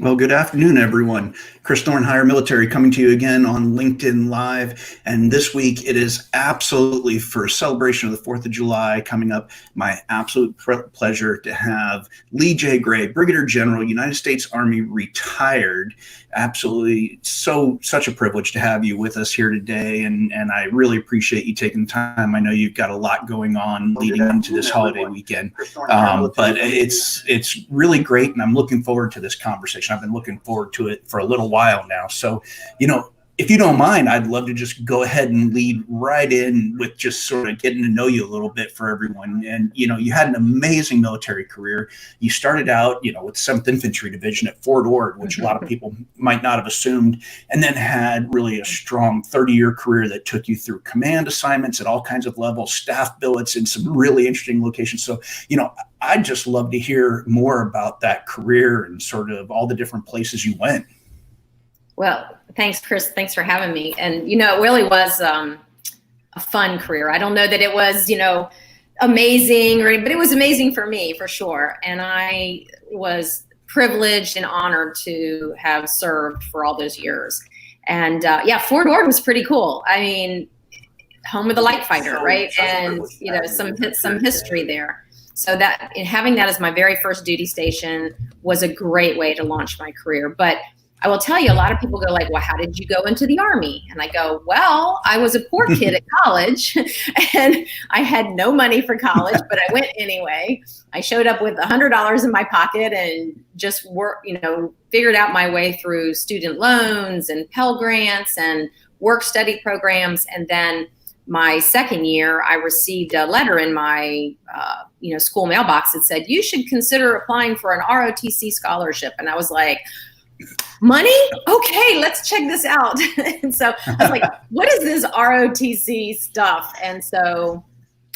Well, good afternoon, everyone. Chris Thorne, HireMilitary, coming to you again on LinkedIn Live. And this week, it is absolutely for a celebration of the 4th of July coming up, my absolute pleasure to have Lee J. Gray, Brigadier General, United States Army, retired. Absolutely such a privilege to have you with us here today. And I really appreciate you taking the time. I know you've got a lot going on leading into this holiday weekend. But it's really great, and I'm looking forward to this conversation. I've been looking forward to it for a little while now. So, if you don't mind, I'd love to just go ahead and lead right in with just sort of getting to know you a little bit for everyone. And, you had an amazing military career. You started out, with 7th Infantry Division at Fort Ord, which a lot of people might not have assumed, and then had really a strong 30-year career that took you through command assignments at all kinds of levels, staff billets in some really interesting locations. So, I'd just love to hear more about that career and sort of all the different places you went. Well, thanks, Chris. Thanks for having me. And, it really was a fun career. I don't know that it was, amazing, but it was amazing for me, for sure. And I was privileged and honored to have served for all those years. And Fort Ord was pretty cool. I mean, home of the light fighter, right? And, some history there. So that having that as my very first duty station was a great way to launch my career. But I will tell you, a lot of people go like, well, how did you go into the Army? And I go, well, I was a poor kid at college and I had no money for college, but I went anyway. I showed up with $100 in my pocket and just figured out my way through student loans and Pell Grants and work study programs. And then my second year, I received a letter in my school mailbox that said, you should consider applying for an ROTC scholarship. And I was like, money? Okay, let's check this out. And so I was like, what is this ROTC stuff? And so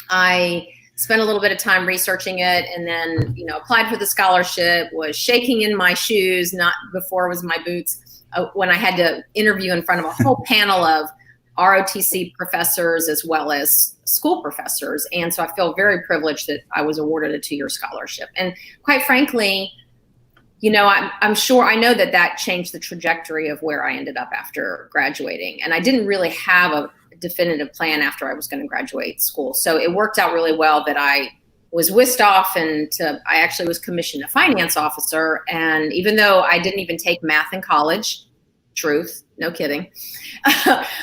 I spent a little bit of time researching it and then, applied for the scholarship, was shaking in my shoes, not before it was my boots, when I had to interview in front of a whole panel of ROTC professors as well as school professors. And so I feel very privileged that I was awarded a 2-year scholarship. And quite frankly, I'm sure I know that changed the trajectory of where I ended up after graduating. And I didn't really have a definitive plan after I was going to graduate school. So it worked out really well that I was whisked off I actually was commissioned a finance officer. And even though I didn't even take math in college, truth, no kidding,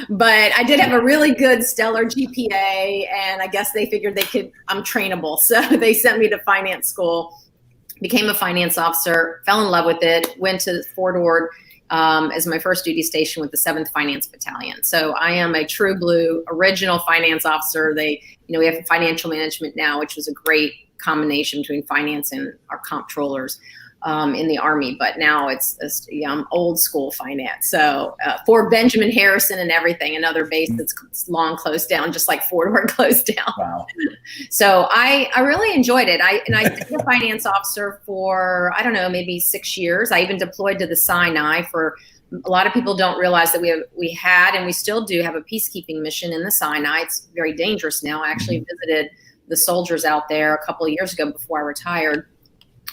but I did have a really good stellar GPA. And I guess they figured I'm trainable. So they sent me to finance school. Became a finance officer, fell in love with it, went to Fort Ord as my first duty station with the 7th Finance Battalion. So I am a true blue original finance officer. We have financial management now, which was a great combination between finance and our comptrollers in the Army. But now it's I'm old school finance. So for Benjamin Harrison and everything, another base that's long closed down, just like Fort Ord closed down. Wow. So I really enjoyed it. I was a finance officer for, I don't know, maybe 6 years. I even deployed to the Sinai for, a lot of people don't realize that we had and we still do have a peacekeeping mission in the Sinai. It's very dangerous now. I actually visited the soldiers out there a couple of years ago before I retired.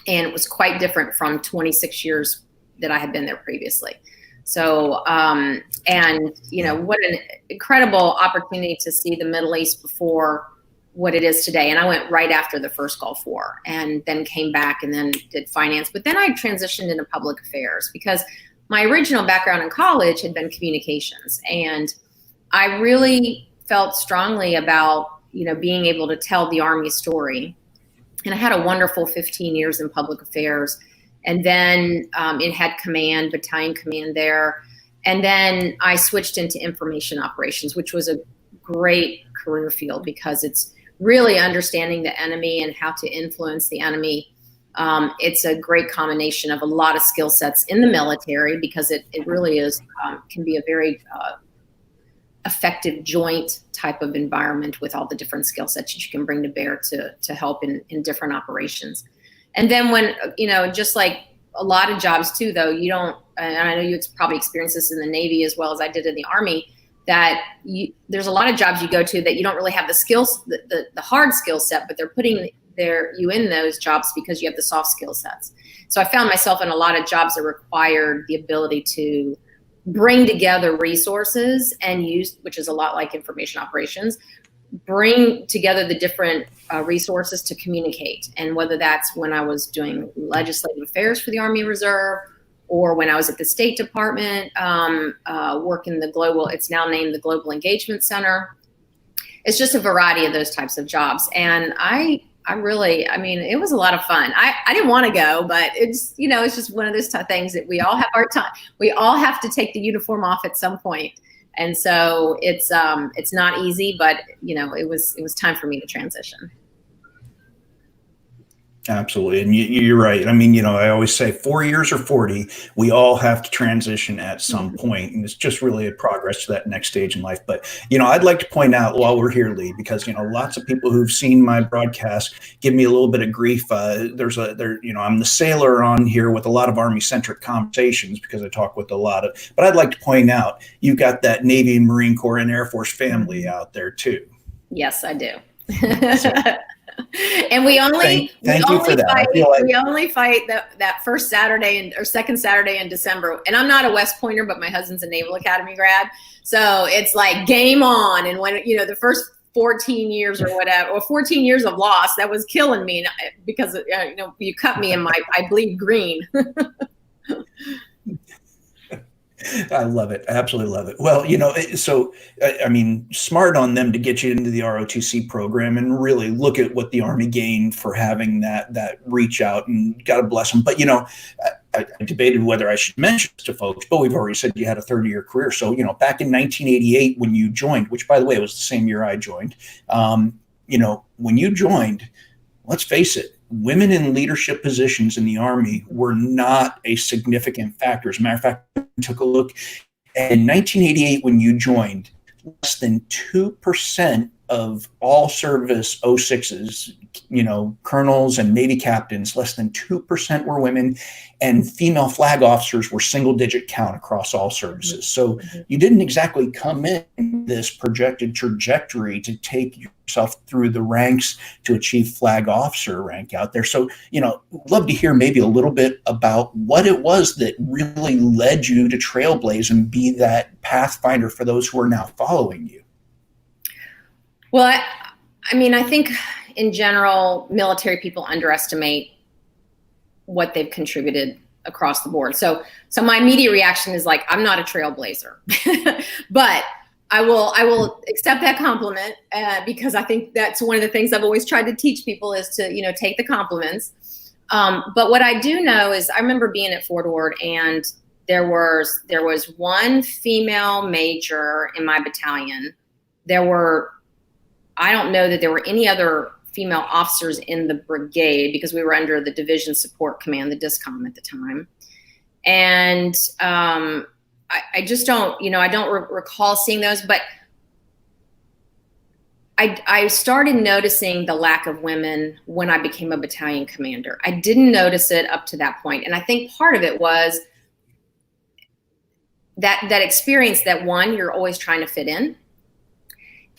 And it was quite different from 26 years that I had been there previously. So, what an incredible opportunity to see the Middle East before what it is today. And I went right after the first Gulf War and then came back and then did finance. But then I transitioned into public affairs because my original background in college had been communications. And I really felt strongly about, being able to tell the Army story. And I had a wonderful 15 years in public affairs. And then it had battalion command there. And then I switched into information operations, which was a great career field because it's really understanding the enemy and how to influence the enemy. It's a great combination of a lot of skill sets in the military because it really is can be a very effective joint type of environment with all the different skill sets that you can bring to bear to help in different operations. And then when, just like a lot of jobs too, though, you don't, and I know you probably experienced this in the Navy as well as I did in the Army, that there's a lot of jobs you go to that you don't really have the skills, the hard skill set, but they're putting you in those jobs because you have the soft skill sets. So I found myself in a lot of jobs that required the ability to bring together resources and use, which is a lot like information operations, bring together the different resources to communicate. And whether that's when I was doing legislative affairs for the Army Reserve, or when I was at the State Department, working the global, it's now named the Global Engagement Center. It's just a variety of those types of jobs. And I really, I mean, it was a lot of fun. I didn't want to go, but it's, you know, it's just one of those things that we all have our time. We all have to take the uniform off at some point. And so it's not easy, but you know, it was time for me to transition. Absolutely. And you're right. I mean, you know, I always say 4 years or 40, we all have to transition at some point. And it's just really a progress to that next stage in life. But, you know, I'd like to point out while we're here, Lee, because, you know, lots of people who've seen my broadcast give me a little bit of grief. You know, I'm the sailor on here with a lot of Army centric conversations because I talk with a lot of, but I'd like to point out, you've got that Navy and Marine Corps and Air Force family out there too. Yes, I do. So, and we only fight that first Saturday or second Saturday in December. And I'm not a West Pointer, but my husband's a Naval Academy grad. So it's like game on. And when, you know, the first 14 years or whatever, or 14 years of loss, that was killing me because, you know, you cut me and I bleed green. I love it. I absolutely love it. Well, you know, so, I mean, smart on them to get you into the ROTC program and really look at what the Army gained for having that reach out, and God bless them. But, you know, I debated whether I should mention this to folks, but we've already said you had a 30-year career. So, you know, back in 1988 when you joined, which by the way was the same year I joined, you know, when you joined, let's face it, women in leadership positions in the Army were not a significant factor. As a matter of fact, I took a look. In 1988, when you joined, less than 2% of all service 06s, you know, colonels and Navy captains, less than 2% were women, and female flag officers were single-digit count across all services. So you didn't exactly come in this projected trajectory to take yourself through the ranks to achieve flag officer rank out there. So, you know, love to hear maybe a little bit about what it was that really led you to trailblaze and be that pathfinder for those who are now following you. Well, I mean, I think in general, military people underestimate what they've contributed across the board. So my immediate reaction is like, I'm not a trailblazer, but I will accept that compliment because I think that's one of the things I've always tried to teach people is to, you know, take the compliments. But what I do know is I remember being at Fort Ord, and there was one female major in my battalion. I don't know that there were any other female officers in the brigade because we were under the Division Support Command, the DISCOM at the time. And I just don't, you know, I don't recall seeing those, but I started noticing the lack of women when I became a battalion commander. I didn't notice it up to that point. And I think part of it was that experience that, one, you're always trying to fit in.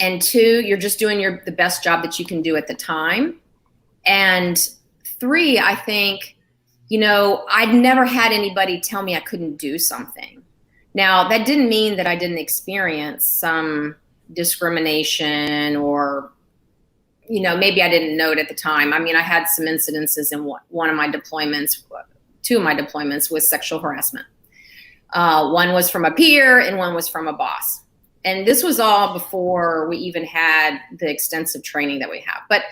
And two, you're just doing the best job that you can do at the time. And three, I think, you know, I'd never had anybody tell me I couldn't do something. Now, that didn't mean that I didn't experience some discrimination or, you know, maybe I didn't know it at the time. I mean, I had some incidences in one of my deployments, two of my deployments with sexual harassment. One was from a peer and one was from a boss. And this was all before we even had the extensive training that we have. But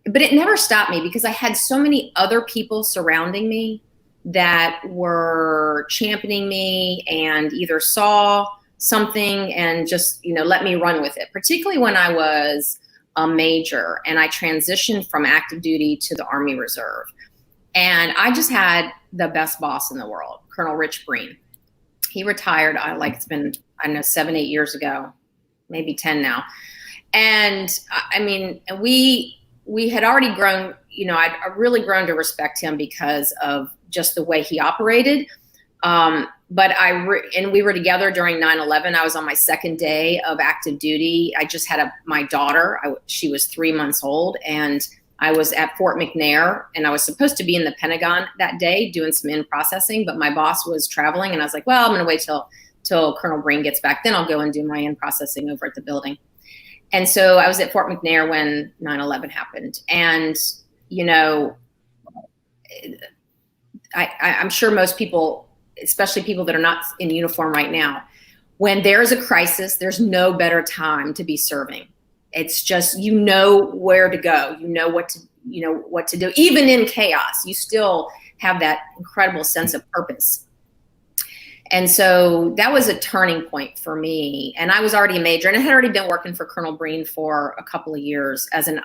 it never stopped me because I had so many other people surrounding me that were championing me and either saw something and just, you know, let me run with it, particularly when I was a major and I transitioned from active duty to the Army Reserve. And I just had the best boss in the world, Colonel Rich Breen. He retired, it's been, I don't know, 7, 8 years ago, maybe 10 now. And I mean, we had already grown, you know, I'd really grown to respect him because of just the way he operated. But we were together during 9/11. I was on my second day of active duty. I just had my daughter. She was 3 months old, and I was at Fort McNair, and I was supposed to be in the Pentagon that day doing some in-processing, but my boss was traveling, and I was like, well, I'm going to wait till Colonel Breen gets back. Then I'll go and do my in-processing over at the building. And so I was at Fort McNair when 9/11 happened. And, you know, I'm sure most people, especially people that are not in uniform right now, when there's a crisis, there's no better time to be serving. It's just, you know where to go, you know what to do. Even in chaos, you still have that incredible sense of purpose. And so that was a turning point for me. And I was already a major, and I had already been working for Colonel Breen for a couple of years as an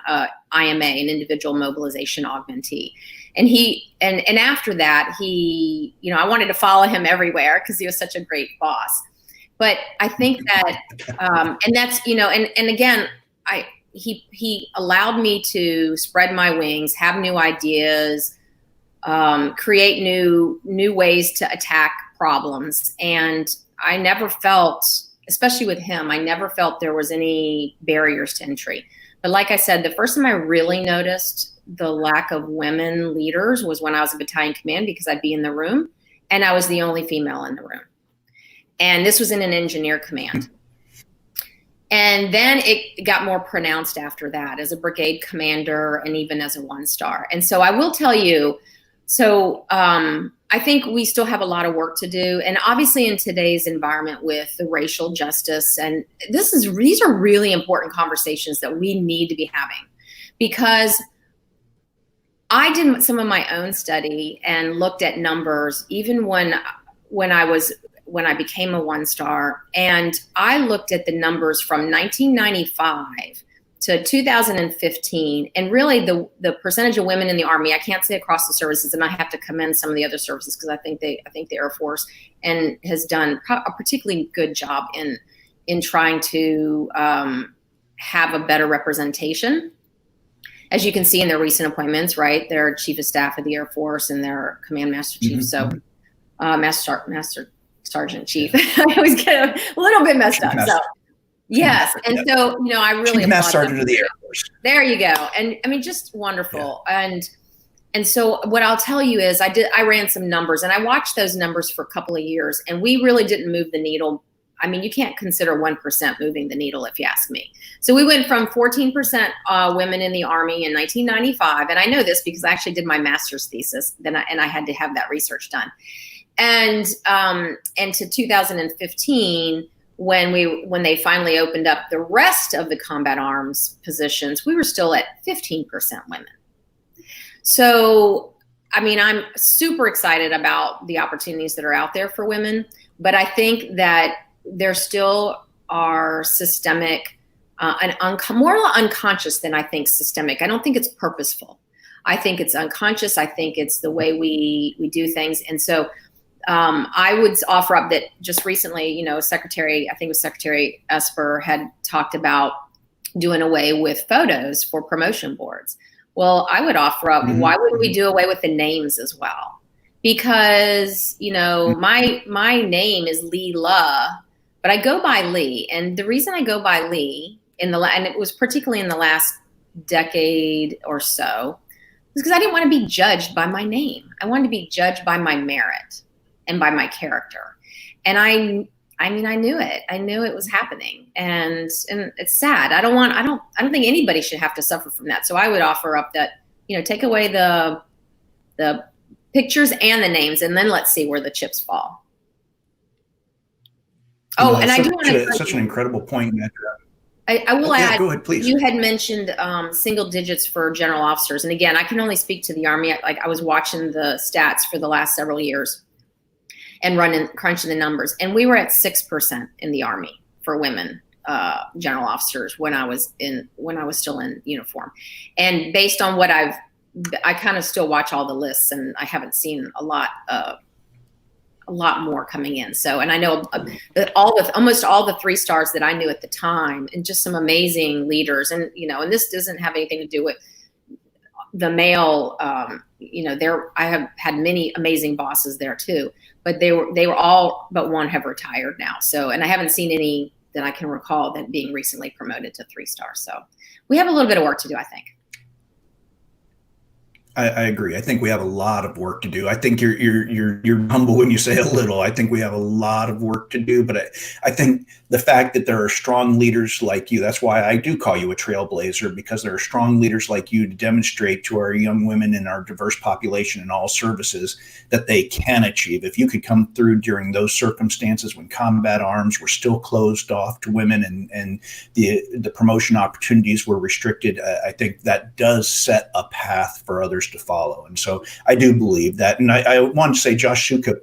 IMA, an individual mobilization augmentee. And after that, he, you know, I wanted to follow him everywhere because he was such a great boss. But I think that, and that's, you know, and again, he allowed me to spread my wings, have new ideas, create new ways to attack problems. And I never felt, especially with him, I never felt there was any barriers to entry. But like I said, the first time I really noticed the lack of women leaders was when I was a battalion command, because I'd be in the room and I was the only female in the room. And this was in an engineer command. And then it got more pronounced after that as a brigade commander and even as a 1-star. And so I will tell you, I think we still have a lot of work to do. And obviously in today's environment with the racial justice, and these are really important conversations that we need to be having, because I did some of my own study and looked at numbers even when I became a 1-star, and I looked at the numbers from 1995 to 2015, and really the percentage of women in the Army, I can't say across the services, and I have to commend some of the other services because I think the Air Force has done a particularly good job in trying to have a better representation. As you can see in their recent appointments, right? Their Chief of Staff of the Air Force and their Command Master Chief. Mm-hmm. So Master Sergeant Chief. I always get a little bit messed up. So yes. And so, you know, I really Chief Master Sergeant of the Air Force. There you go. And I mean, just wonderful. Yeah. And so what I'll tell you is I ran some numbers, and I watched those numbers for a couple of years, and we really didn't move the needle. I mean, you can't consider 1% moving the needle, if you ask me. So we went from 14% women in the Army in 1995. And I know this because I actually did my master's thesis, and I had to have that research done. And to 2015, when they finally opened up the rest of the combat arms positions, we were still at 15% women. So, I mean, I'm super excited about the opportunities that are out there for women, but I think that there still are systemic and more unconscious than I think systemic. I don't think it's purposeful. I think it's unconscious. I think it's the way we do things. And so I would offer up that just recently, you know, Secretary Esper had talked about doing away with photos for promotion boards. Well, I would offer up, why wouldn't we do away with the names as well? Because, you know, my name is Leela, but I go by Lee. And the reason I go by Lee and it was particularly in the last decade or so, is because I didn't want to be judged by my name. I wanted to be judged by my merit and by my character. And I mean, I knew it. I knew it was happening, and it's sad. I don't think anybody should have to suffer from that. So I would offer up that, you know, take away the pictures and the names, and then let's see where the chips fall. Oh, and I do want to such an incredible point. I will add. Go ahead, please. You had mentioned single digits for general officers, and again, I can only speak to the Army. I was watching the stats for the last several years and crunching the numbers, and we were at 6% in the Army for women general officers when I was still in uniform. And based on what I kind of still watch all the lists, and I haven't seen a lot more coming in. So, and I know that almost all the 3-stars that I knew at the time, and just some amazing leaders. And, you know, and this doesn't have anything to do with the male, you know, I have had many amazing bosses there too, but they were all but one have retired now. So, and I haven't seen any that I can recall that being recently promoted to 3-star. So we have a little bit of work to do, I think. I agree. I think we have a lot of work to do. I think you're humble when you say a little. I think we have a lot of work to do, but I think the fact that there are strong leaders like you, that's why I do call you a trailblazer, because there are strong leaders like you to demonstrate to our young women and our diverse population in all services that they can achieve. If you could come through during those circumstances when combat arms were still closed off to women and the promotion opportunities were restricted, I think that does set a path for others to follow. And so I do believe that. And I want to say Josh Sukup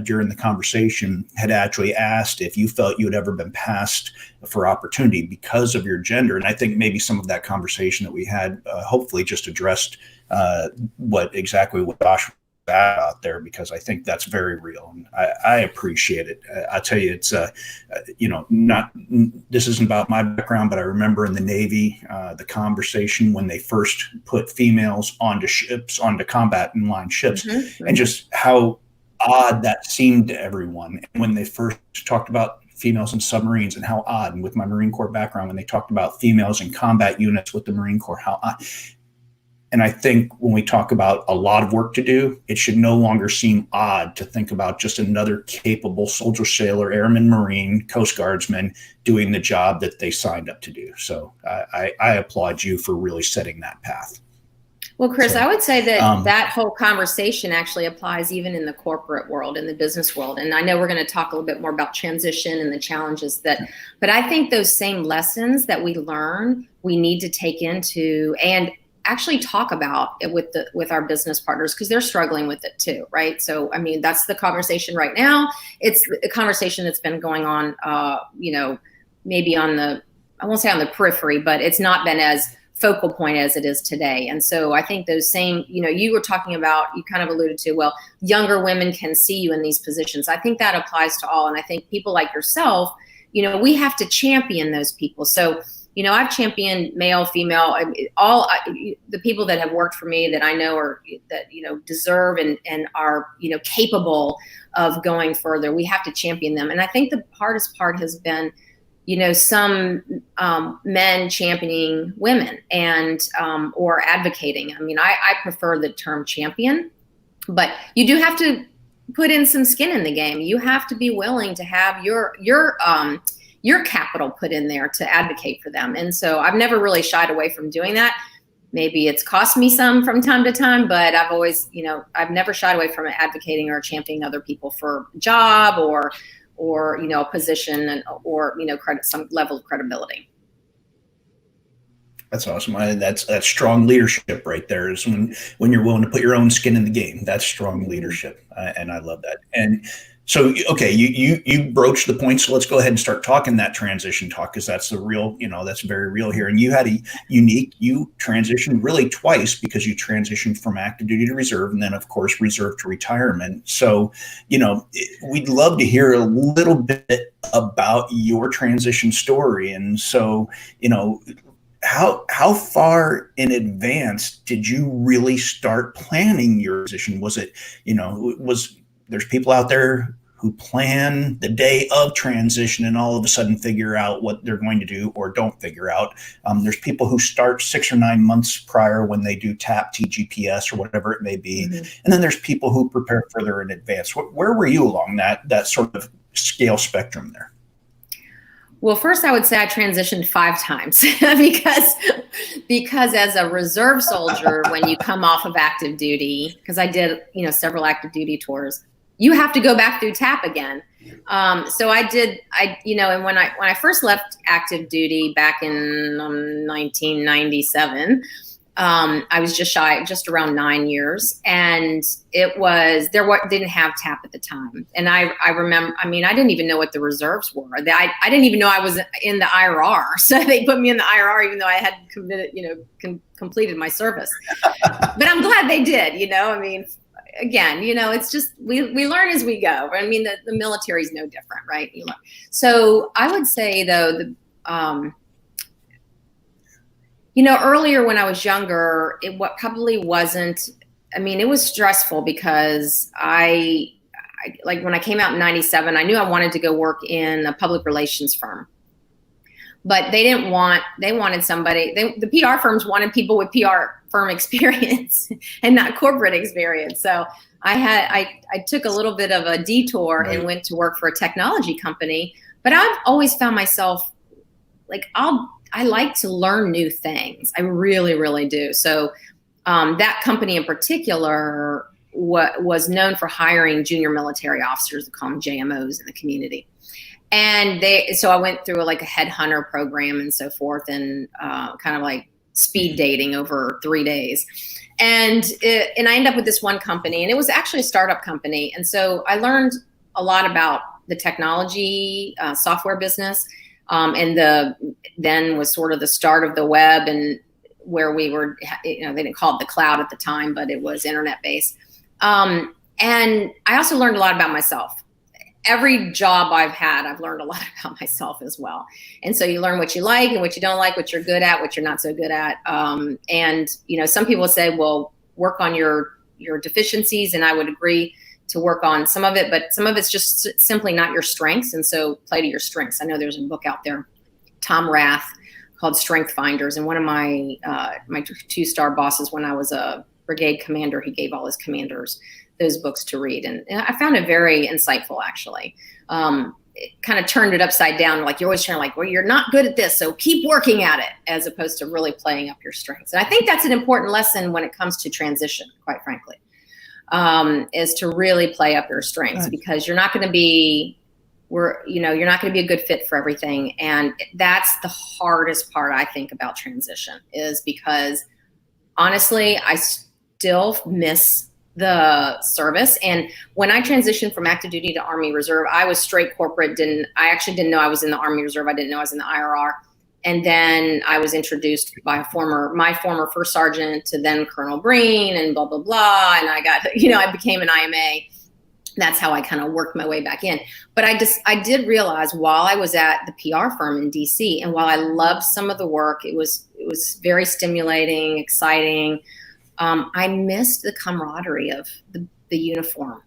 during the conversation had actually asked if you felt you had ever been passed for opportunity because of your gender. And I think maybe some of that conversation that we had hopefully just addressed what Josh was out there, because I think that's very real. And I appreciate it. I'll tell you, it's, this isn't about my background, but I remember in the Navy, the conversation when they first put females onto ships, onto combat in line ships, and just how odd that seemed to everyone. And when they first talked about females in submarines, and how odd, and with my Marine Corps background, when they talked about females in combat units with the Marine Corps, how odd. And I think when we talk about a lot of work to do, it should no longer seem odd to think about just another capable soldier, sailor, airman, Marine, Coast Guardsman doing the job that they signed up to do. So I applaud you for really setting that path. Well, Chris, I would say that that whole conversation actually applies even in the corporate world, in the business world. And I know we're going to talk a little bit more about transition and the challenges but I think those same lessons that we learn, we need to take into and actually talk about it with our business partners, because they're struggling with it too, right? So, I mean, that's the conversation right now. It's a conversation that's been going on, maybe I won't say on the periphery, but it's not been as focal point as it is today. And so I think those same, you were talking about, you kind of alluded to, well, younger women can see you in these positions. I think that applies to all. And I think people like yourself, we have to champion those people. So, I've championed male, female, all the people that have worked for me that I know deserve and are, capable of going further. We have to champion them. And I think the hardest part has been, some men championing women and or advocating. I mean, I prefer the term champion, but you do have to put in some skin in the game. You have to be willing to have your capital put in there to advocate for them. And so I've never really shied away from doing that. Maybe it's cost me some from time to time, but I've always, I've never shied away from advocating or championing other people for a job or a position or some level of credibility. That's awesome. That's strong leadership right there, is when you're willing to put your own skin in the game. That's strong leadership. And I love that. And so, okay, you broached the point. So let's go ahead and start talking that transition talk, because that's the real, that's very real here. And you had you transitioned really twice, because you transitioned from active duty to reserve, and then of course reserve to retirement. So, we'd love to hear a little bit about your transition story. And so, how far in advance did you really start planning your position? Was it, there's people out there who plan the day of transition and all of a sudden figure out what they're going to do or don't figure out. There's people who start 6 or 9 months prior when they do TAP, TGPS, or whatever it may be. Mm-hmm. And then there's people who prepare further in advance. Where were you along that sort of scale spectrum there? Well, first I would say I transitioned 5 times because as a reserve soldier, when you come off of active duty, because I did, several active duty tours, you have to go back through TAP again. So I did, and when I first left active duty back in 1997, I was just around 9 years, and didn't have TAP at the time. And I remember, I didn't even know what the reserves were. I didn't even know I was in the IRR. So they put me in the IRR, even though I had completed my service. But I'm glad they did, again, it's just, we learn as we go. The military is no different, right? So I would say though, earlier when I was younger, it probably wasn't, it was stressful because I like when I came out in 97, I knew I wanted to go work in a public relations firm. but they wanted somebody, the PR firms wanted people with PR firm experience and not corporate experience. So I took a little bit of a detour and went to work for a technology company, but I've always found myself like, I like to learn new things. I really, really do. So that company in particular was known for hiring junior military officers, they call them JMOs in the community. And so I went through like a headhunter program and so forth, and kind of like speed dating over 3 days. And I ended up with this one company, and it was actually a startup company. And so I learned a lot about the technology, software business, and then was sort of the start of the web, and where we were, they didn't call it the cloud at the time, but it was internet based. And I also learned a lot about myself. Every job I've had, I've learned a lot about myself as well. And so you learn what you like and what you don't like, what you're good at, what you're not so good at. And, some people say, well, work on your deficiencies. And I would agree to work on some of it, but some of it's just simply not your strengths. And so play to your strengths. I know there's a book out there, Tom Rath, called Strength Finders. And one of my 2-star bosses, when I was a brigade commander, he gave all his commanders those books to read. And I found it very insightful, actually. It kind of turned it upside down. Like, you're always trying to well, you're not good at this, so keep working at it, as opposed to really playing up your strengths. And I think that's an important lesson when it comes to transition, quite frankly, is to really play up your strengths, because you're not going to be, you're not going to be a good fit for everything. And that's the hardest part, I think, about transition, is because honestly, I still miss the service. And when I transitioned from active duty to Army Reserve, I was straight corporate. I actually didn't know I was in the Army Reserve. I didn't know I was in the IRR. And then I was introduced by my former first sergeant to then Colonel Breen, and blah, blah, blah. And I got, I became an IMA. That's how I kind of worked my way back in. But I did realize while I was at the PR firm in DC, and while I loved some of the work, it was very stimulating, exciting. I missed the camaraderie of the uniform.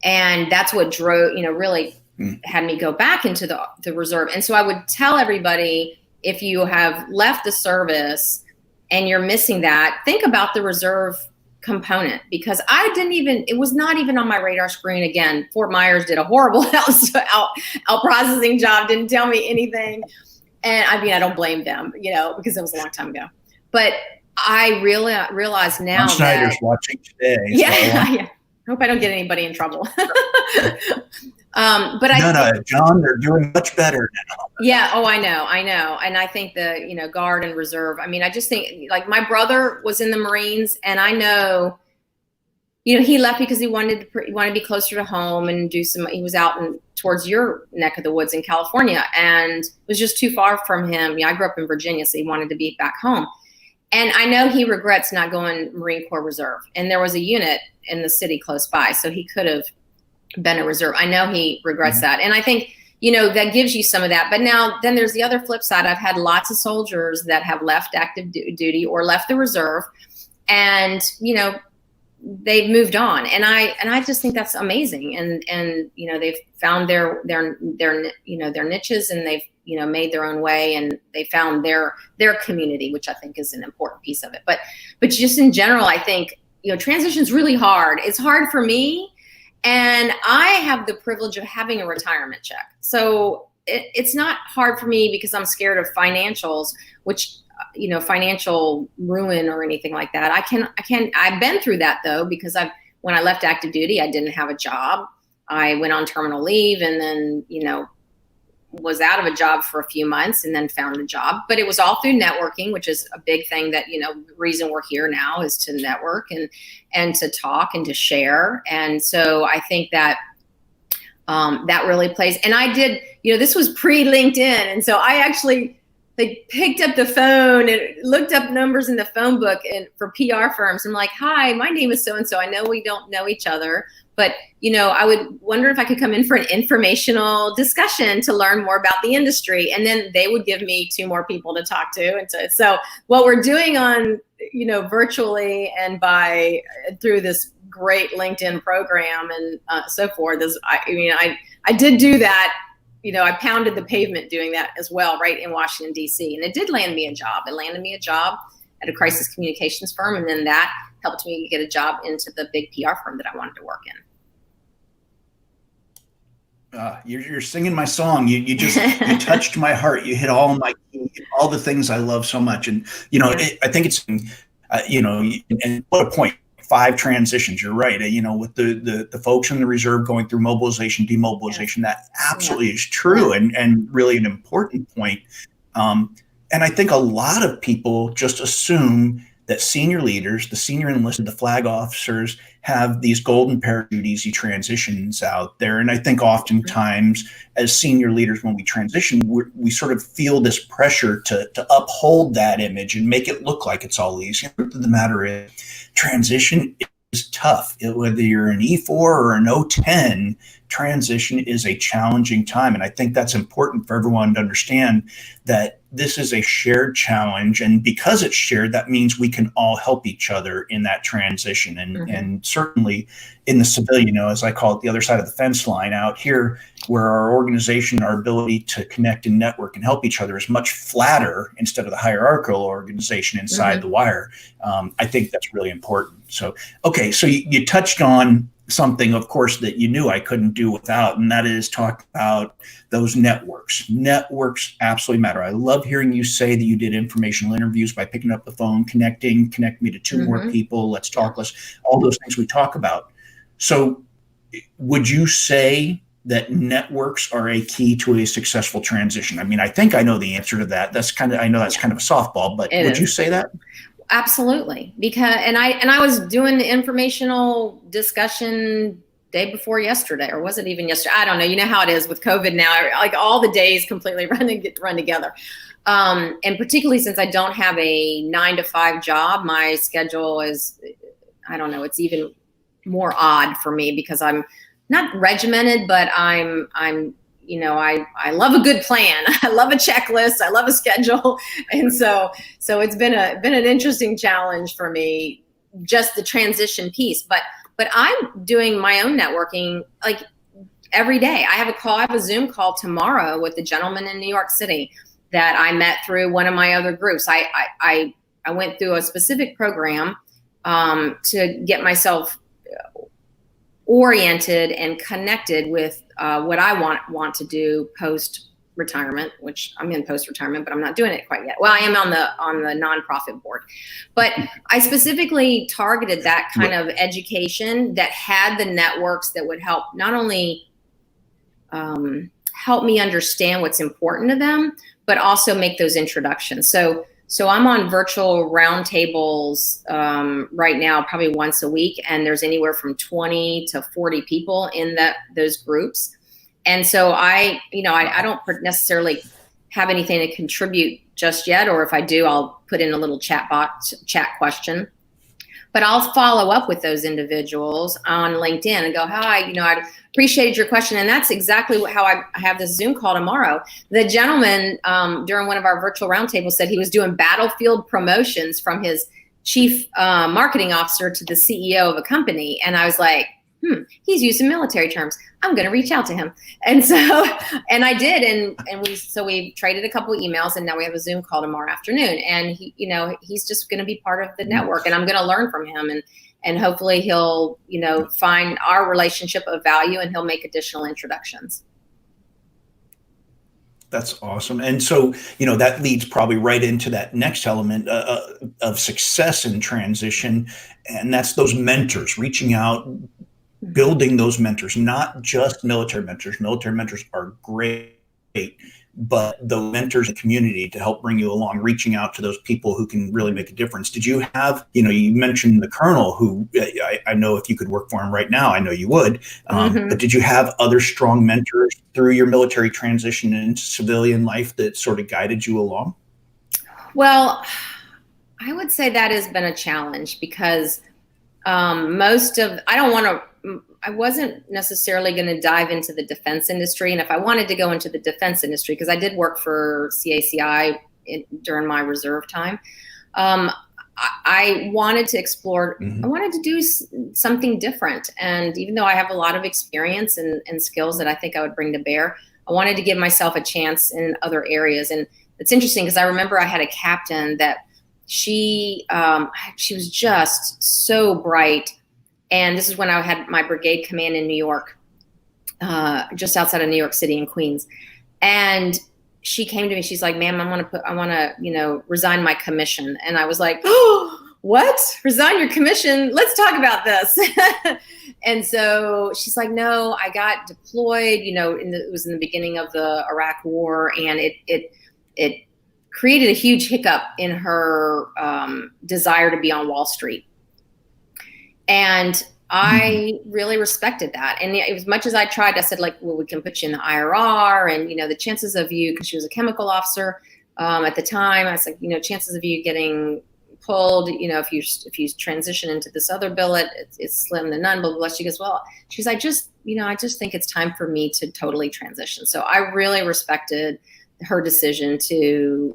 And that's what drove, really had me go back into the reserve. And so I would tell everybody, if you have left the service and you're missing that, think about the reserve component, because it was not even on my radar screen. Again, Fort Myers did a horrible out processing job, didn't tell me anything. And I don't blame them, because it was a long time ago. But I really realize now Schneider's watching today. Yeah, yeah. I hope I don't get anybody in trouble. But John, they're doing much better now. Yeah. Oh, I know. And I think the, Guard and Reserve, I just think, like, my brother was in the Marines, and I know, he left because he wanted to be closer to home and he was out towards your neck of the woods in California, and it was just too far from him. I grew up in Virginia, so he wanted to be back home. And I know he regrets not going Marine Corps Reserve. And there was a unit in the city close by, so he could have been a reserve. I know he regrets that. And I think, that gives you some of that. But then there's the other flip side. I've had lots of soldiers that have left active duty or left the reserve, and, they've moved on. And I just think that's amazing. And they've found their niches, and they've, made their own way, and they found their community, which I think is an important piece of it. But just in general, I think, transition's really hard. It's hard for me. And I have the privilege of having a retirement check. So it's not hard for me because I'm scared of financials, which, financial ruin or anything like that. I've been through that though, because when I left active duty, I didn't have a job. I went on terminal leave, and then, was out of a job for a few months, and then found a job. But it was all through networking, which is a big thing that, the reason we're here now is to network and to talk and to share. And so I think that that really plays. And I did, this was pre-LinkedIn. And so I actually picked up the phone and looked up numbers in the phone book and for PR firms. I'm like, hi, my name is so-and-so. I know we don't know each other, but, I would wonder if I could come in for an informational discussion to learn more about the industry. And then they would give me 2 more people to talk to. And so what we're doing on, virtually and through this great LinkedIn program and so forth is, I did do that I pounded the pavement doing that as well, right in Washington, D.C. And it did land me a job. It landed me a job at a crisis communications firm. And then that helped me get a job into the big PR firm that I wanted to work in. You're singing my song. You touched my heart. You hit all the things I love so much. And, I think it's, and what a point. 5 transitions. You're right. With the folks in the reserve going through mobilization, demobilization, that absolutely is true and really an important point. And I think a lot of people just assume that senior leaders, the senior enlisted, the flag officers have these golden parachute easy transitions out there. And I think oftentimes as senior leaders, when we transition, we sort of feel this pressure to uphold that image and make it look like it's all easy. The matter is, transition is tough. Whether you're an E4 or an O10, transition is a challenging time. And I think that's important for everyone to understand that this is a shared challenge. And because it's shared, that means we can all help each other in that transition. And certainly in the civilian, as I call it, the other side of the fence line out here, where our organization, our ability to connect and network and help each other is much flatter instead of the hierarchical organization inside the wire. I think that's really important. So, okay, so you touched on something, of course, that you knew I couldn't do without, and that is talk about those networks. Networks absolutely matter. I love hearing you say that you did informational interviews by picking up the phone, connect me to 2 more people, let's talk, all those things we talk about. So would you say that networks are a key to a successful transition? I mean, I think I know the answer to that. I know that's kind of a softball, but would you say that? Absolutely. Because I was doing the informational discussion day before yesterday, or was it even yesterday? I don't know. You know how it is with COVID now, like all the days completely run together. And particularly since I don't have a 9-to-5 job, my schedule is, I don't know, it's even more odd for me because I'm not regimented, but I'm I love a good plan. I love a checklist. I love a schedule. And so it's been an interesting challenge for me, just the transition piece. But I'm doing my own networking like every day. I have a Zoom call tomorrow with a gentleman in New York City that I met through one of my other groups. I went through a specific program to get myself oriented and connected with what I want to do post retirement, which I'm in post retirement, but I'm not doing it quite yet. Well, I am on the nonprofit board, but I specifically targeted that kind of education that had the networks that would help not only help me understand what's important to them, but also make those introductions. So I'm on virtual roundtables right now, probably once a week, and there's anywhere from 20 to 40 people in those groups. And so I don't necessarily have anything to contribute just yet, or if I do, I'll put in a little chat question. But I'll follow up with those individuals on LinkedIn and go, hi, I appreciated your question. And that's exactly how I have this Zoom call tomorrow. The gentleman during one of our virtual roundtables said he was doing battlefield promotions from his chief marketing officer to the CEO of a company. And I was like, he's using military terms. I'm going to reach out to him. And I did. And we traded a couple of emails, and now we have a Zoom call tomorrow afternoon. And he's just going to be part of the network, and I'm going to learn from him, and hopefully he'll, find our relationship of value, and he'll make additional introductions. That's awesome. And so, that leads probably right into that next element of success in transition. And that's those mentors, reaching out, building those mentors, not just military mentors. Military mentors are great, but the mentors in the community to help bring you along, reaching out to those people who can really make a difference. Did you have, you mentioned the colonel who I know if you could work for him right now, I know you would, but did you have other strong mentors through your military transition into civilian life that sort of guided you along? Well, I would say that has been a challenge because I wasn't necessarily going to dive into the defense industry. And if I wanted to go into the defense industry, because I did work for CACI during my reserve time, I wanted to explore, I wanted to do something different. And even though I have a lot of experience and skills that I think I would bring to bear, I I wanted to give myself a chance in other areas. And it's interesting because I remember I had a captain that she was just so bright. And this is when I had my brigade command in New York, just outside of New York City in Queens. And she came to me, she's like, ma'am, I want to, resign my commission. And I was like, oh, what? Resign your commission? Let's talk about this. And so she's like, no, I got deployed, it was in the beginning of the Iraq war. And it created a huge hiccup in her desire to be on Wall Street. And I really respected that. And as much as I tried, I said, like, well, we can put you in the IRR, and, the chances of you, because she was a chemical officer at the time, I was like, chances of you getting pulled, if you transition into this other billet, it's slim to none, blah, blah, blah. She goes, well, I just think it's time for me to totally transition. So I really respected her decision to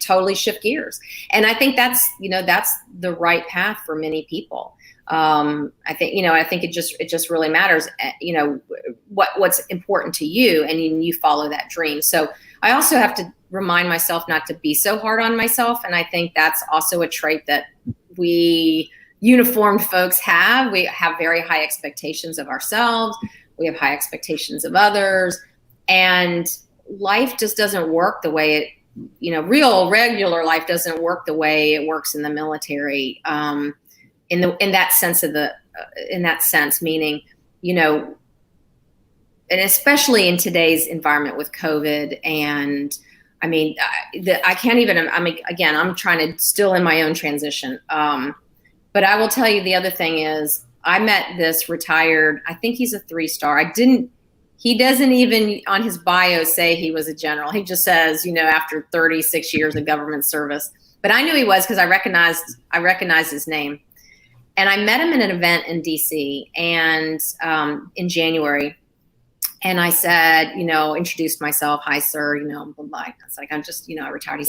totally shift gears. And I think that's the right path for many people. I think it just really matters, what's important to you, and you follow that dream. So I also have to remind myself not to be so hard on myself. And I think that's also a trait that we uniformed folks have. We have very high expectations of ourselves. We have high expectations of others, and life just doesn't work the way real regular life doesn't work the way it works in the military. In that sense, meaning, and especially in today's environment with COVID. And I mean, I can't even, again, I'm trying to still in my own transition. But I will tell you, the other thing is I met this retired, I think he's a 3-star. He doesn't even on his bio say he was a general. He just says, after 36 years of government service. But I knew he was because I recognized his name. And I met him at an event in DC and in January. And I said, introduced myself. Hi, sir. Blah, blah. It's like, I'm just, I retired.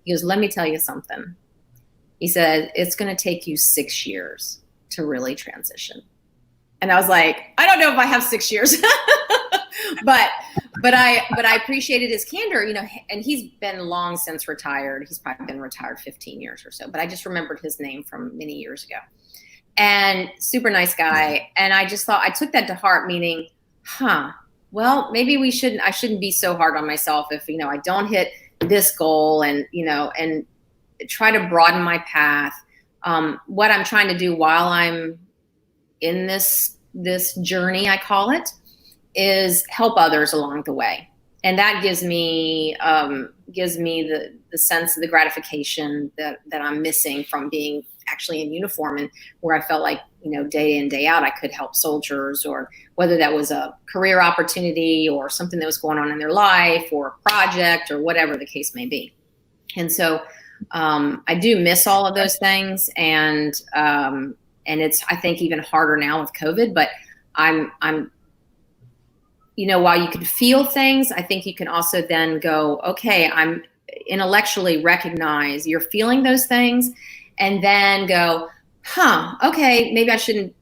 He goes, let me tell you something. He said, it's going to take you 6 years to really transition. And I was like, I don't know if I have 6 years, but I appreciated his candor, and he's been long since retired. He's probably been retired 15 years or so, but I just remembered his name from many years ago. And super nice guy. And I just thought, I took that to heart, meaning, well, maybe I shouldn't be so hard on myself if, I don't hit this goal, and, and try to broaden my path. What I'm trying to do while I'm in this journey, I call it, is help others along the way. And that gives me the sense of the gratification that I'm missing from being actually in uniform, and where I felt like, day in, day out, I could help soldiers, or whether that was a career opportunity or something that was going on in their life or a project or whatever the case may be. And so I do miss all of those things. And it's, I think, even harder now with COVID, but I'm while you can feel things, I think you can also then go, okay, I'm intellectually recognize you're feeling those things, and then go, okay, maybe I shouldn't,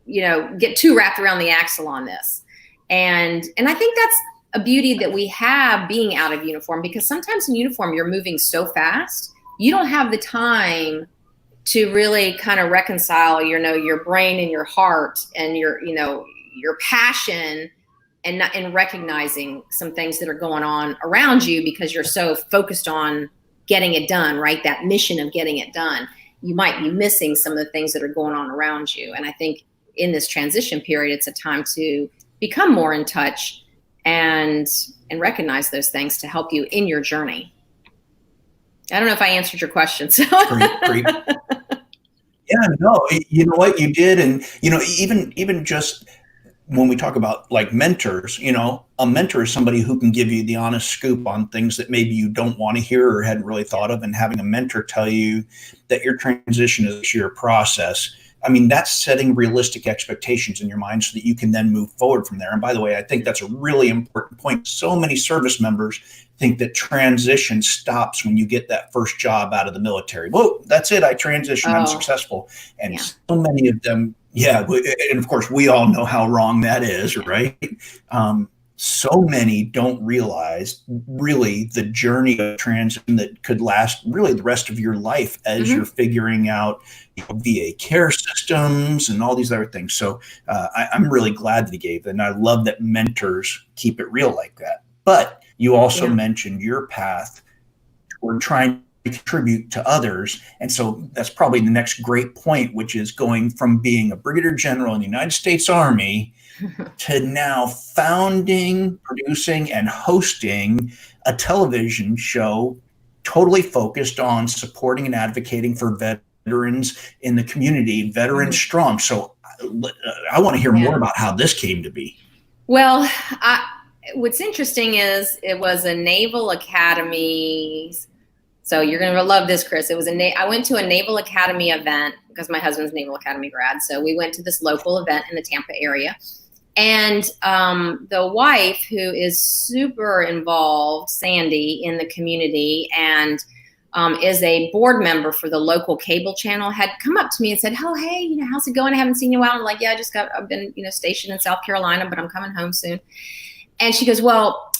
get too wrapped around the axle on this. And I think that's a beauty that we have being out of uniform, because sometimes in uniform, you're moving so fast, you don't have the time to really kind of reconcile, your brain and your heart and your passion, and recognizing some things that are going on around you, because you're so focused on getting it done, right? That mission of getting it done. You might be missing some of the things that are going on around you. And I think in this transition period, it's a time to become more in touch and recognize those things to help you in your journey. I don't know if I answered your question. So. Great. Yeah, no, you know what you did. And, even just when we talk about like mentors, a mentor is somebody who can give you the honest scoop on things that maybe you don't want to hear or hadn't really thought of. And having a mentor tell you that your transition is your process, that's setting realistic expectations in your mind so that you can then move forward from there. And by the way, I think that's a really important point. So many service members think that transition stops when you get that first job out of the military. Whoa, that's it. I transitioned. I'm successful. And so many of them, and of course, we all know how wrong that is, right? so many don't realize really the journey of transition that could last really the rest of your life as you're figuring out VA care systems and all these other things. So I'm really glad that he gave that. And I love that mentors keep it real like that. But you also mentioned your path toward trying to contribute to others. And so that's probably the next great point, which is going from being a Brigadier General in the United States Army to now founding, producing, and hosting a television show totally focused on supporting and advocating for veterans in the community, Veterans Strong. So I want to hear more about how this came to be. Well, what's interesting is it was a Naval Academy. So you're going to love this, Chris. It was I went to a Naval Academy event because my husband's Naval Academy grad. So we went to this local event in the Tampa area. And the wife, who is super involved, Sandy, in the community and is a board member for the local cable channel, had come up to me and said, "Oh, hey, how's it going? I haven't seen you in a while." I'm like, "Yeah, I've been, stationed in South Carolina, but I'm coming home soon." And she goes, "Well,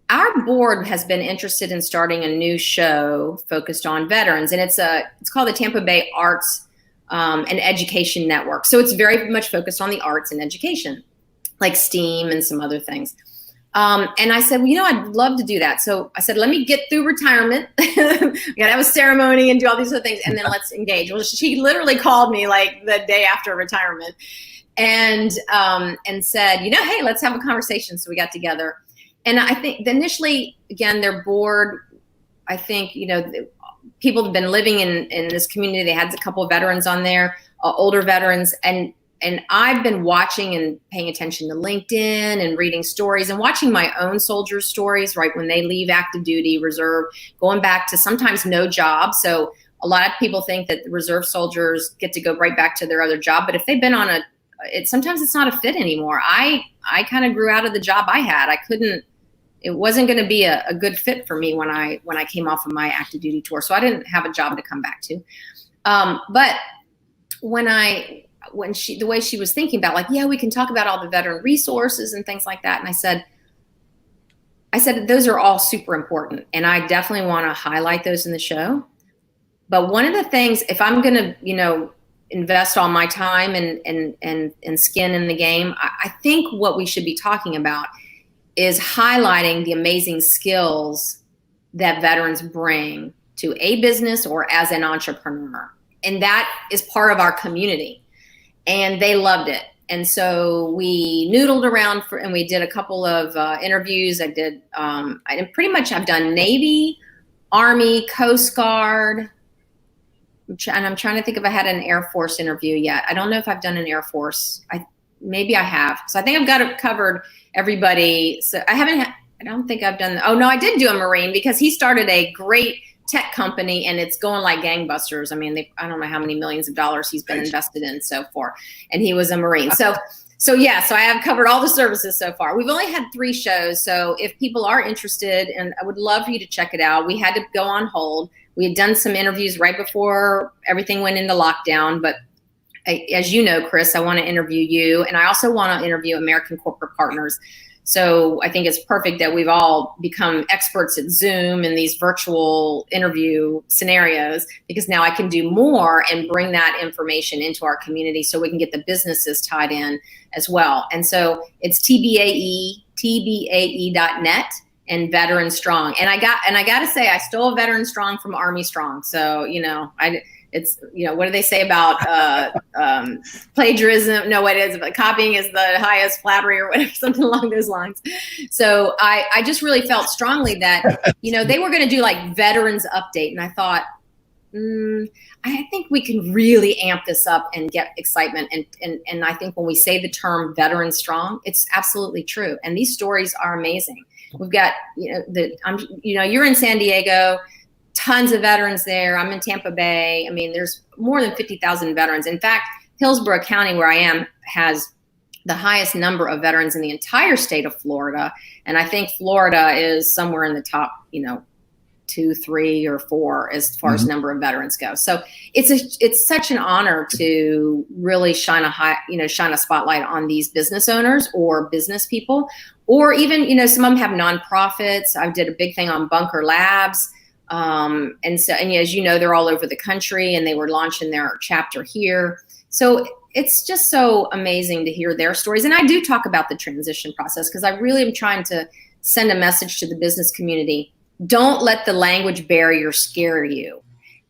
our board has been interested in starting a new show focused on veterans, and it's called the Tampa Bay Arts and Education Network. So it's very much focused on the arts and education, like STEAM and some other things." And I said, "Well, I'd love to do that." So I said, "Let me get through retirement. We gotta have a ceremony and do all these other things, and then let's engage." Well, she literally called me like the day after retirement and said, "Hey, let's have a conversation." So we got together. And I think initially, again, their board, I think, people have been living in this community. They had a couple of veterans on there, older veterans. And I've been watching and paying attention to LinkedIn and reading stories and watching my own soldiers' stories, right, when they leave active duty, reserve, going back to sometimes no job. So a lot of people think that the reserve soldiers get to go right back to their other job. But if they've been on sometimes it's not a fit anymore. I kind of grew out of the job I had. It wasn't going to be a good fit for me when I came off of my active duty tour. So I didn't have a job to come back to. But the way she was thinking about, like, we can talk about all the veteran resources and things like that. And I said, those are all super important. And I definitely want to highlight those in the show. But one of the things, if I'm going to, invest all my time and skin in the game, I think what we should be talking about is highlighting the amazing skills that veterans bring to a business or as an entrepreneur. And that is part of our community. And they loved it. And so we noodled around and we did a couple of interviews. I've done Navy, Army, Coast Guard. And I'm trying to think if I had an Air Force interview yet. I don't know if I've done an Air Force. Maybe I have. So I think I've got it covered everybody. So I don't think I've done. Oh no, I did do a Marine because he started a great tech company and it's going like gangbusters. I mean, I don't know how many millions of dollars he's been invested in so far. And he was a Marine. So I have covered all the services so far. We've only had 3 shows. So if people are interested, and I would love for you to check it out. We had to go on hold. We had done some interviews right before everything went into lockdown, but as you know, Chris, I want to interview you, and I also want to interview American corporate partners. So I think it's perfect that we've all become experts at Zoom and these virtual interview scenarios, because now I can do more and bring that information into our community so we can get the businesses tied in as well. And so it's tbae.net and Veteran Strong. And I got to say, I stole Veteran Strong from Army Strong. So, it's, what do they say about plagiarism? No, what is it? Copying is the highest flattery or whatever, something along those lines. So I just really felt strongly that, they were going to do like Veterans Update. And I thought, I think we can really amp this up and get excitement. And I think when we say the term Veteran Strong, it's absolutely true. And these stories are amazing. We've got, you're in San Diego, tons of veterans there. I'm in Tampa Bay. I mean, there's more than 50,000 veterans. In fact, Hillsborough County, where I am, has the highest number of veterans in the entire state of Florida. And I think Florida is somewhere in the top, 2, 3, or 4 as far as number of veterans go. So it's such an honor to really shine a spotlight on these business owners or business people, or even, some of them have nonprofits. I did a big thing on Bunker Labs. And as you know, they're all over the country, and they were launching their chapter here. So it's just so amazing to hear their stories. And I do talk about the transition process because I really am trying to send a message to the business community. Don't let the language barrier scare you.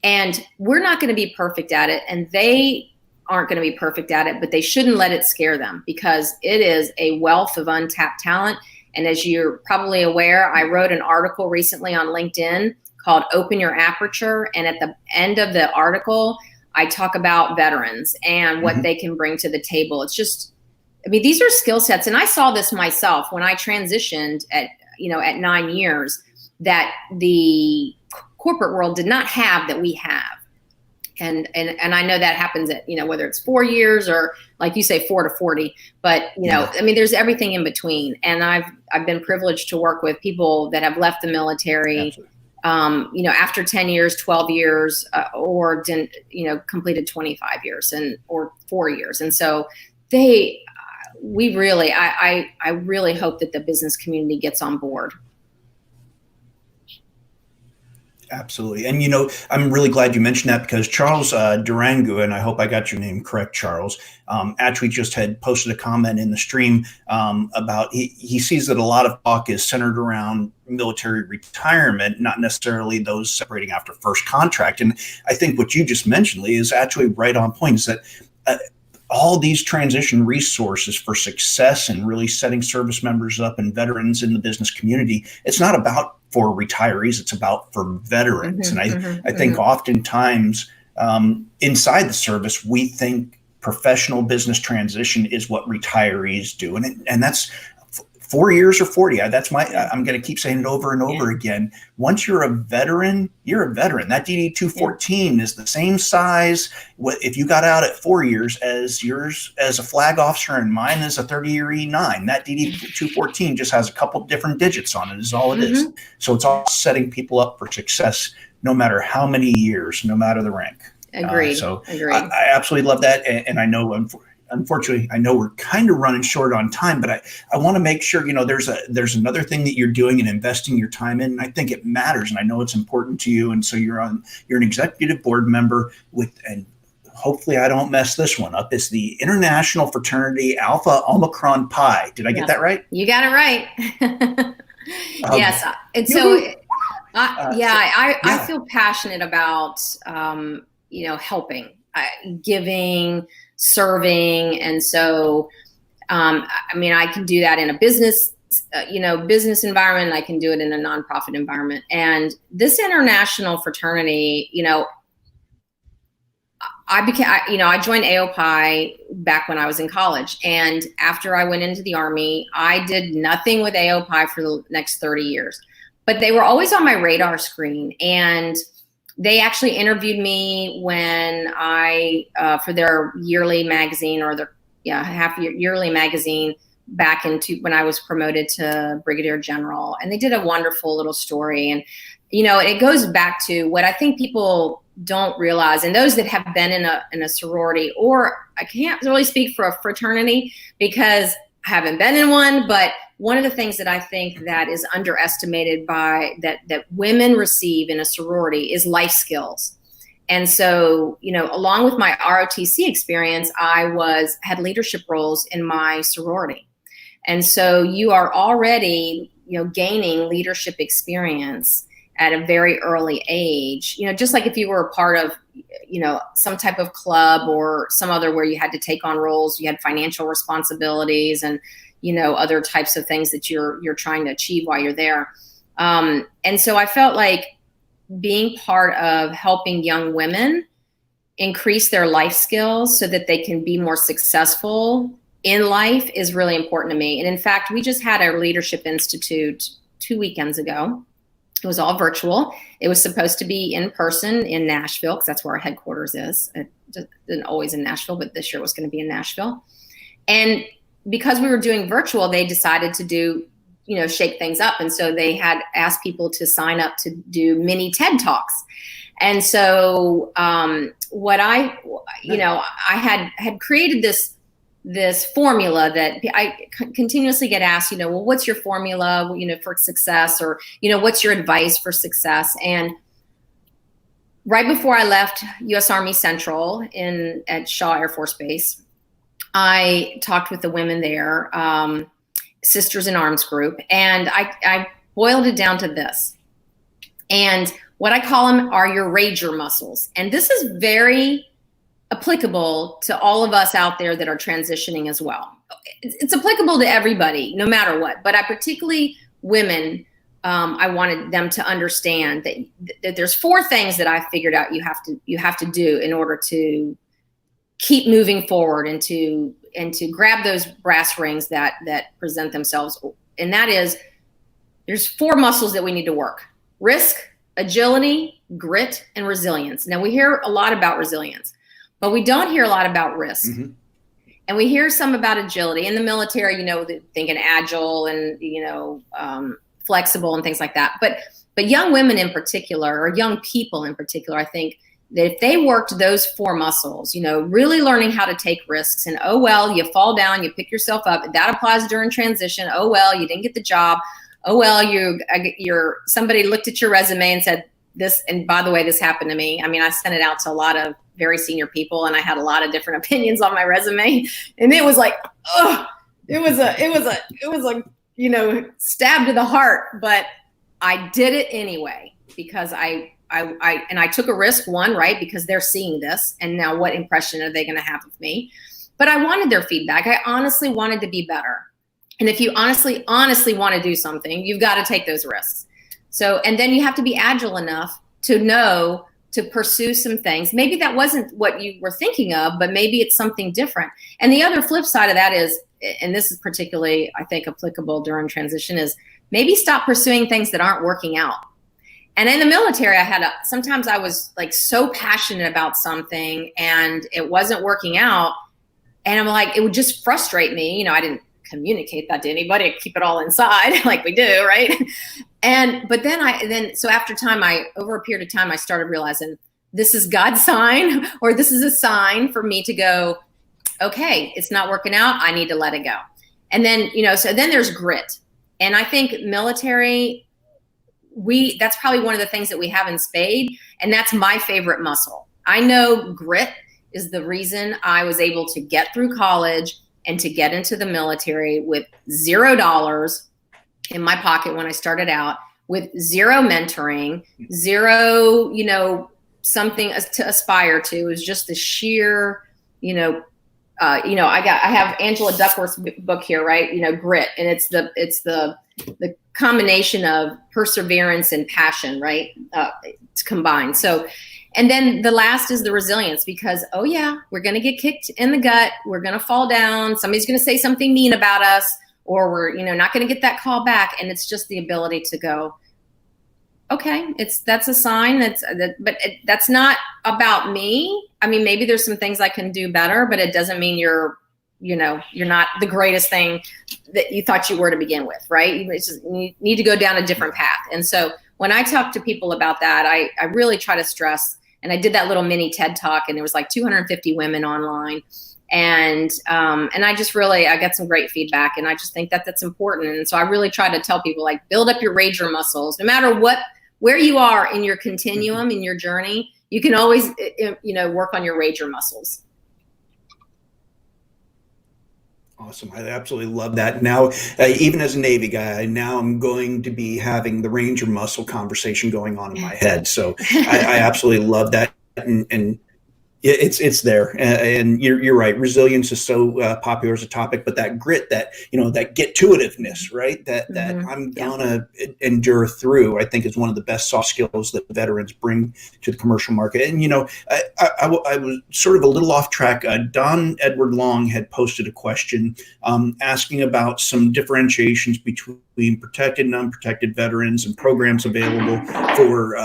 And we're not going to be perfect at it, and they aren't going to be perfect at it, but they shouldn't let it scare them, because it is a wealth of untapped talent. And as you're probably aware, I wrote an article recently on LinkedIn called Open Your Aperture. And at the end of the article, I talk about veterans and what they can bring to the table. It's just, these are skill sets. And I saw this myself when I transitioned at 9 years, that the corporate world did not have that we have. And I know that happens at, whether it's 4 years or, like you say, 4 to 40, but there's everything in between. And I've been privileged to work with people that have left the military, after 10 years, 12 years, or completed 25 years or 4 years. And so I really hope that the business community gets on board. Absolutely. And, I'm really glad you mentioned that, because Charles Durango, and I hope I got your name correct, Charles, actually just had posted a comment in the stream about he sees that a lot of talk is centered around military retirement, not necessarily those separating after first contract. And I think what you just mentioned, Lee, is actually right on point, is that all these transition resources for success and really setting service members up and veterans in the business community, it's not about for retirees, it's about for veterans. I think oftentimes inside the service, we think professional business transition is what retirees do. And that's 4 years or 40. I'm going to keep saying it over and over again. Once you're a veteran, you're a veteran. That DD 214 is the same size if you got out at 4 years as yours as a flag officer, and mine is a 30-year E9. That DD 214 just has a couple different digits on it, is all it is. So it's all setting people up for success, no matter how many years, no matter the rank. Agreed. Agreed. I absolutely love that. And I know, unfortunately, I know we're kind of running short on time, but I want to make sure, there's another thing that you're doing and investing your time in. And I think it matters, and I know it's important to you. And so you're an executive board member and hopefully I don't mess this one up. It's the International Fraternity Alpha Omicron Pi. Did I get that right? You got it right. Yes. And so, I feel passionate about, helping, giving, serving. And so, I can do that in a business, business environment. I can do it in a nonprofit environment. And this international fraternity, I joined AOPI back when I was in college. And after I went into the Army, I did nothing with AOPI for the next 30 years, but they were always on my radar screen. And they actually interviewed me when for their yearly magazine, or their yearly magazine, back when I was promoted to Brigadier General. And they did a wonderful little story. And, it goes back to what I think people don't realize, and those that have been in a sorority, or I can't really speak for a fraternity because I haven't been in one, but one of the things that I think that is underestimated that women receive in a sorority is life skills. And so, along with my ROTC experience, I had leadership roles in my sorority. And so you are already, gaining leadership experience at a very early age, just like if you were a part of, some type of club or some other where you had to take on roles, you had financial responsibilities and, other types of things that you're trying to achieve while you're there. And so I felt like being part of helping young women increase their life skills so that they can be more successful in life is really important to me. And in fact, we just had our Leadership Institute 2 weekends ago. It was all virtual. It was supposed to be in person in Nashville, because that's where our headquarters is. It isn't always in Nashville, but this year it was going to be in Nashville. And because we were doing virtual, they decided to do, shake things up. And so they had asked people to sign up to do mini TED Talks. And so I had created this formula that I continuously get asked, well, what's your formula, for success, or, what's your advice for success? And right before I left U.S. Army Central at Shaw Air Force Base, I talked with the women there, Sisters in Arms group, and I boiled it down to this. And what I call them are your rager muscles. And this is very applicable to all of us out there that are transitioning as well. It's applicable to everybody, no matter what. But I particularly women, I wanted them to understand that there's 4 things that I figured out you have to do in order to keep moving forward and to grab those brass rings that present themselves. And that is, there's 4 muscles that we need to work: risk, agility, grit, and resilience. Now, we hear a lot about resilience, but we don't hear a lot about risk. Mm-hmm. And we hear some about agility. In the military, thinking agile and, flexible and things like that. But young women in particular, or young people in particular, I think that if they worked those 4 muscles, really learning how to take risks, and, oh, well, you fall down, you pick yourself up. That applies during transition. Oh, well, you didn't get the job. Oh, well, somebody looked at your resume and said this, and by the way, this happened to me. I mean, I sent it out to a lot of very senior people, and I had a lot of different opinions on my resume, and it was like, oh, it was a stab to the heart, but I did it anyway because I took a risk, one, right, because they're seeing this, and now what impression are they going to have of me? But I wanted their feedback. I honestly wanted to be better. And if you honestly want to do something, you've got to take those risks. So, and then you have to be agile enough to know to pursue some things. Maybe that wasn't what you were thinking of, but maybe it's something different. And the other flip side of that is, and this is particularly, I think, applicable during transition, is maybe stop pursuing things that aren't working out. And in the military, sometimes I was like so passionate about something and it wasn't working out. And I'm like, it would just frustrate me. I didn't communicate that to anybody. I keep it all inside like we do, right? So after time, over a period of time, I started realizing this is God's sign, or this is a sign for me to go, okay, it's not working out. I need to let it go. And then, so then there's grit. And I think military, that's probably one of the things that we have in spade. And that's my favorite muscle. I know grit is the reason I was able to get through college and to get into the military with $0 in my pocket when I started out, with zero mentoring, zero, something to aspire to. It was just the sheer, I have Angela Duckworth's book here, right? Grit, and it's the combination of perseverance and passion, right? It's combined. So, and then the last is the resilience, because, oh yeah, we're going to get kicked in the gut. We're going to fall down. Somebody's going to say something mean about us, or we're, not going to get that call back. And it's just the ability to go, okay, that's a sign but that's not about me. I mean, maybe there's some things I can do better, but it doesn't mean you're not the greatest thing that you thought you were to begin with, right? You need to go down a different path. And so when I talk to people about that, I really try to stress, and I did that little mini TED Talk, and there was like 250 women online. And I just really, I got some great feedback, and I just think that that's important. And so I really try to tell people, like, build up your rager muscles, no matter where you are in your continuum, in your journey. You can always, work on your rager muscles. Awesome. I absolutely love that. Now, even as a Navy guy, now I'm going to be having the Ranger muscle conversation going on in my head. So I absolutely love that. And it's there. And you're right. Resilience is so popular as a topic, but that grit, that get-to-itiveness, right? That I'm gonna endure through, I think, is one of the best soft skills that veterans bring to the commercial market. And, I was sort of a little off track. Don Edward Long had posted a question asking about some differentiations between protected and unprotected veterans and programs available for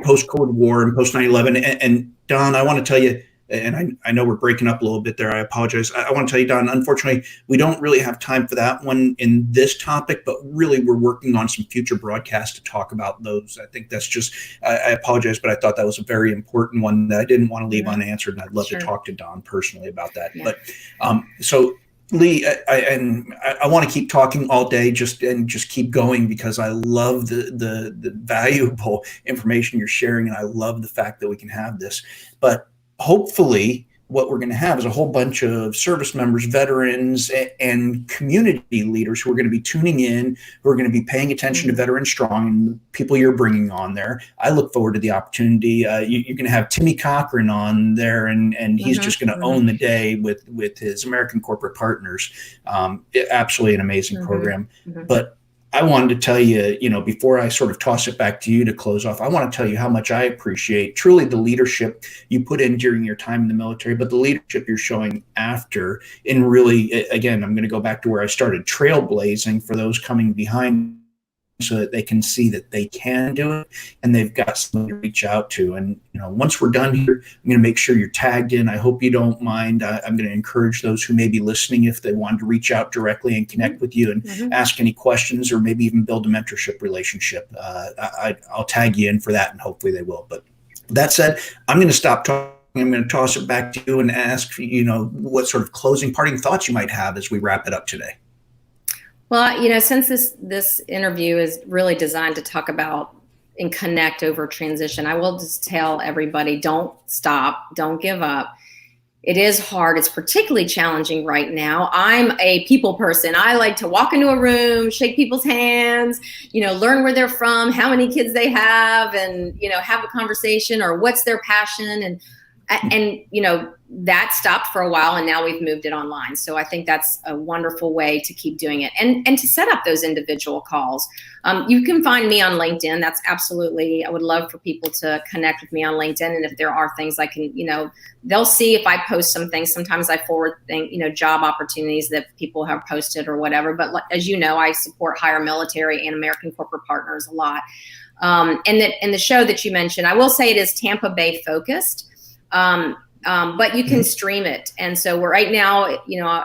post-Cold War and post 9/11. And Don, I want to tell you, and I know we're breaking up a little bit there. I apologize. I want to tell you, Don, unfortunately, we don't really have time for that one in this topic, but really we're working on some future broadcasts to talk about those. I think that's just, I apologize, but I thought that was a very important one that I didn't want to leave unanswered, and I'd love to talk to Don personally about that. Yeah. But so Lee, I want to keep talking all day, just keep going, because I love the valuable information you're sharing, and I love the fact that we can have this. But hopefully, what we're going to have is a whole bunch of service members, veterans, and community leaders who are going to be tuning in, who are going to be paying attention to Veteran Strong and the people you're bringing on there. I look forward to the opportunity. You're going to have Timmy Cochran on there, and he's just going to own the day with his American Corporate Partners. Absolutely an amazing program. But I wanted to tell you, before I sort of toss it back to you to close off, I want to tell you how much I appreciate truly the leadership you put in during your time in the military, but the leadership you're showing after, in really, again, I'm going to go back to where I started, trailblazing for those coming behind, so that they can see that they can do it and they've got someone to reach out to. And, once we're done here, I'm going to make sure you're tagged in. I hope you don't mind. I'm going to encourage those who may be listening, if they wanted to reach out directly and connect with you and ask any questions, or maybe even build a mentorship relationship. I'll tag you in for that, and hopefully they will. But that said, I'm going to stop talking. I'm going to toss it back to you and ask, what sort of closing parting thoughts you might have as we wrap it up today. Well, since this interview is really designed to talk about and connect over transition, I will just tell everybody, don't stop, don't give up. It is hard. It's particularly challenging right now. I'm a people person. I like to walk into a room, shake people's hands, learn where they're from, how many kids they have, and, have a conversation, or what's their passion. And that stopped for a while, and now we've moved it online. So I think that's a wonderful way to keep doing it, and to set up those individual calls. You can find me on LinkedIn. That's absolutely, I would love for people to connect with me on LinkedIn. And if there are things I can, they'll see if I post some things. Sometimes I forward things, job opportunities that people have posted or whatever. But as you know, I support HireMilitary and American Corporate Partners a lot. And the show that you mentioned, I will say it is Tampa Bay focused. But you can stream it. And so we're right now,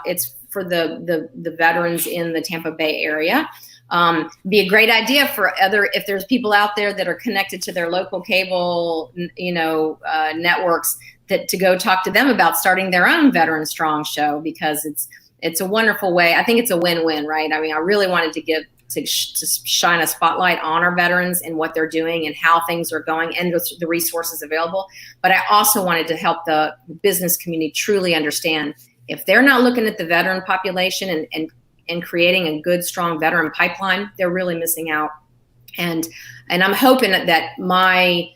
it's for the veterans in the Tampa Bay area. Be a great idea for if there's people out there that are connected to their local cable, networks, that to go talk to them about starting their own Veteran Strong show, because it's a wonderful way. I think it's a win-win, right? I mean, I really wanted to shine a spotlight on our veterans and what they're doing and how things are going and the resources available. But I also wanted to help the business community truly understand, if they're not looking at the veteran population and creating a good, strong veteran pipeline, they're really missing out. And I'm hoping that my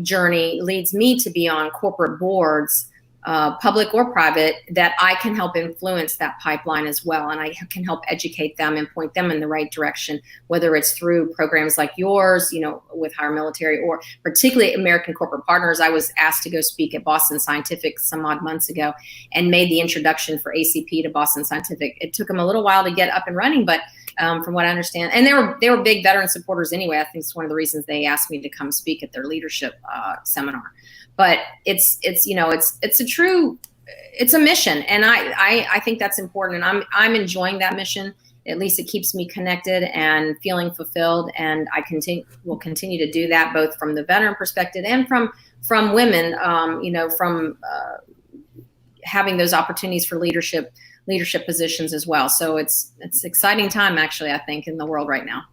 journey leads me to be on corporate boards, public or private, that I can help influence that pipeline as well. And I can help educate them and point them in the right direction, whether it's through programs like yours, with HireMilitary, or particularly American Corporate Partners. I was asked to go speak at Boston Scientific some odd months ago and made the introduction for ACP to Boston Scientific. It took them a little while to get up and running, but from what I understand, and they were big veteran supporters anyway. I think it's one of the reasons they asked me to come speak at their leadership seminar. But it's a mission, and I think that's important, and I'm enjoying that mission. At least it keeps me connected and feeling fulfilled, and will continue to do that, both from the veteran perspective and from women, from having those opportunities for leadership positions as well. So it's exciting time, actually, I think, in the world right now.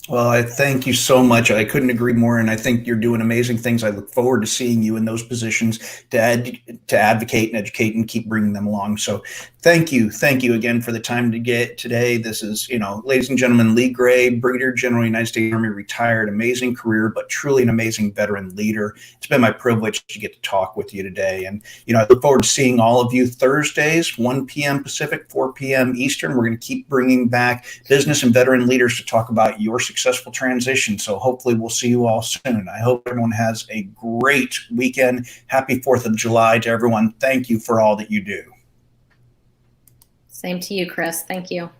Well, I thank you so much. I couldn't agree more, and I think you're doing amazing things. I look forward to seeing you in those positions to advocate and educate and keep bringing them along. So thank you again for the time to get today. This is, ladies and gentlemen, Lee Gray, Brigadier General, United States Army, retired, amazing career, but truly an amazing veteran leader. It's been my privilege to get to talk with you today. And, I look forward to seeing all of you Thursdays, 1 p.m. Pacific, 4 p.m. Eastern. We're going to keep bringing back business and veteran leaders to talk about your successful transition. So hopefully we'll see you all soon. I hope everyone has a great weekend. Happy 4th of July to everyone. Thank you for all that you do. Same to you, Chris. Thank you.